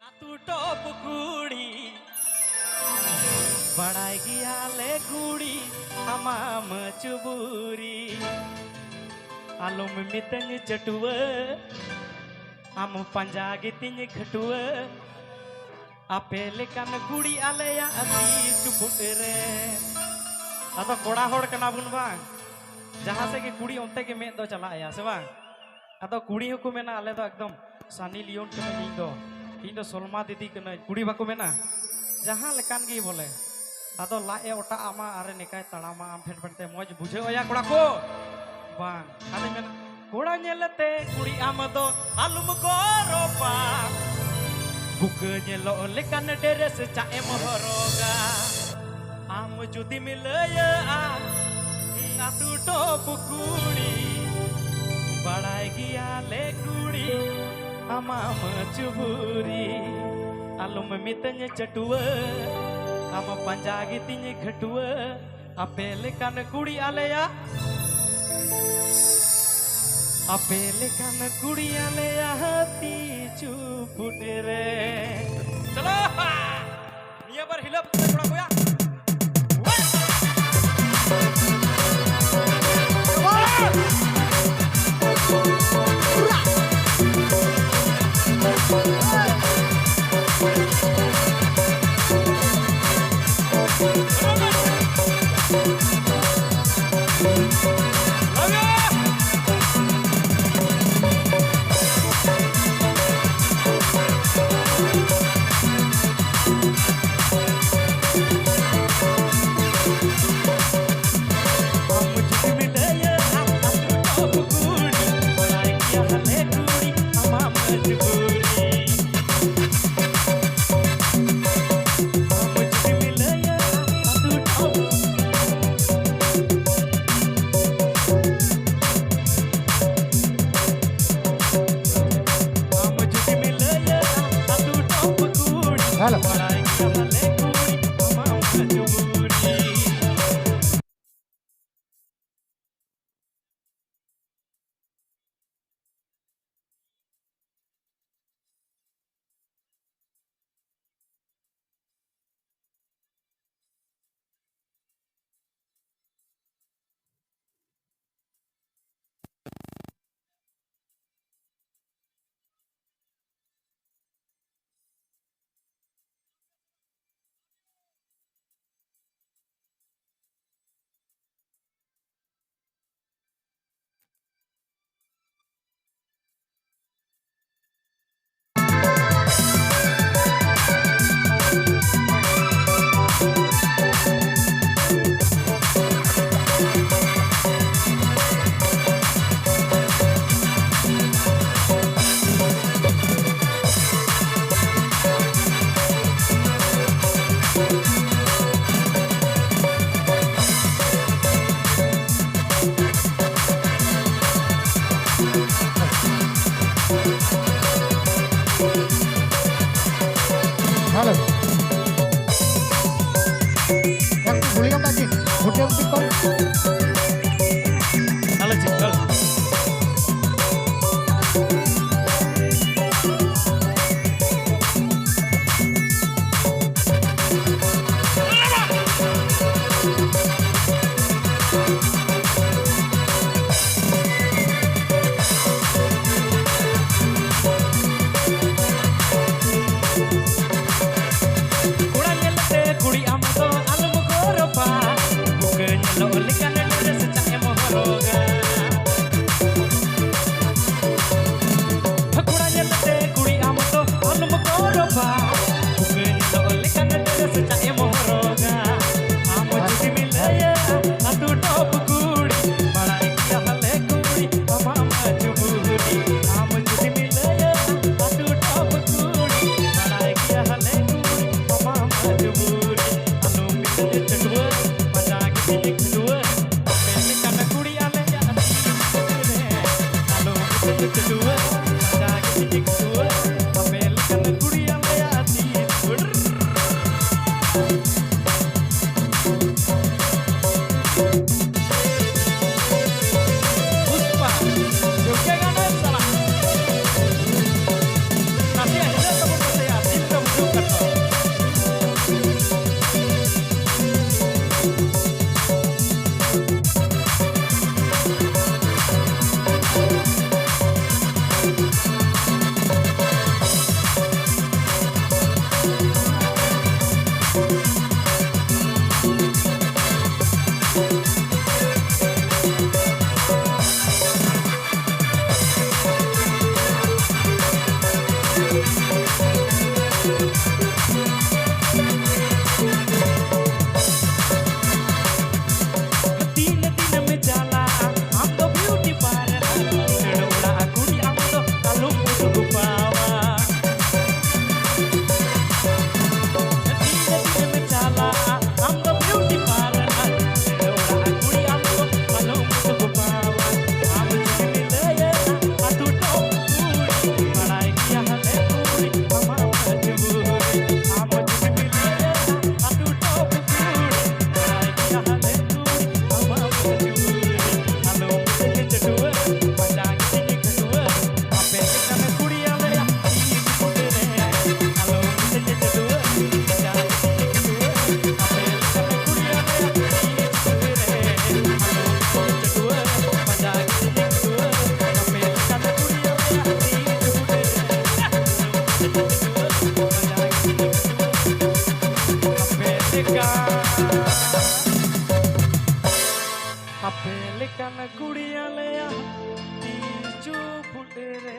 Atu top kudi Badai giya le kudi Ama macuburi Alum mitang chatua Am panjagi tiny khatua Apele kan kudi aleya ati chuput re Atau koda hor kana bun bang Jahan se ke kudi onte ke med do chala ya se bang Atau kudi ko mena ale do ekdom Sunny Leone kana ᱤᱧ ᱫᱚ ᱥᱚᱞᱢᱟ ᱫᱤᱫᱤ ᱠᱟᱹᱱᱟᱹᱧ ᱠᱩᱲᱤ ᱵᱟᱠᱚ ᱢᱮᱱᱟ ᱡᱟᱦᱟᱸ ᱞᱮᱠᱟᱱ ᱜᱮ ᱵᱚᱞᱮ ᱟᱫᱚ ᱞᱟᱡ ᱮ ᱚᱴᱟᱜ ᱟᱢᱟ ᱟᱨᱮ ᱱᱮᱠᱟᱭ ᱛᱟᱲᱟᱢᱟ ᱟᱢ ᱴᱷᱮᱱ ᱯᱷᱮᱱᱛᱮ ᱢᱚᱡᱽ ᱵᱩᱡᱷᱟᱹᱣᱟᱭᱟ ᱠᱚᱲᱟ ᱠᱚ ᱵᱟᱝ ᱟᱫᱚᱧ ᱢᱮᱱᱟ ᱠᱚᱲᱟ ᱧᱮᱞᱛᱮ ᱠᱩᱲᱤ ᱟᱢ ᱫᱚ ᱟᱞᱚᱢ ᱜᱚᱨᱚᱵᱟ ᱵᱩᱠᱟᱹ ᱧᱮᱞᱚᱜ ᱞᱮᱠᱟᱱ ᱰᱨᱮᱥ ᱪᱟ ᱮᱢ ᱦᱚᱨᱚᱜᱟ ᱟᱢ ᱡᱩᱫᱤᱢ ᱞᱟᱹᱭᱟ ᱟᱹᱛᱩ ᱴᱚᱯ ᱠᱩᱲᱤ ᱵᱟᱲᱟᱭ ᱜᱮᱭᱟᱞᱮ ᱠᱩᱲᱤ Ama macuburi Alum mitanya chatua Ama panjagi tiny khatua Apele kan kudi aleya Apele kan kudi aleya hati cuput re Chalo Niya bar hilap koda ko ya Halo. Halo. Yang boleh yang tadi, udah pikir. Halo Cipul. तीन दिन में जाला हम तो beauty parlour नड़ोड़ा Gudi हम तो आलू मुझ पावा तीन दिन में जाला हम तो ब्यूटी पार्लर नड़ोड़ा गुड़ी हम तो आलू मुझ पावा हम तुझे मिले अतु तो पूरी पढ़ाई किया है पूरी हमारा मजबूरी हम तुझे मिले अतु तो पूरी पढ़ाई किया है Apelekan kudiya leya tiju putere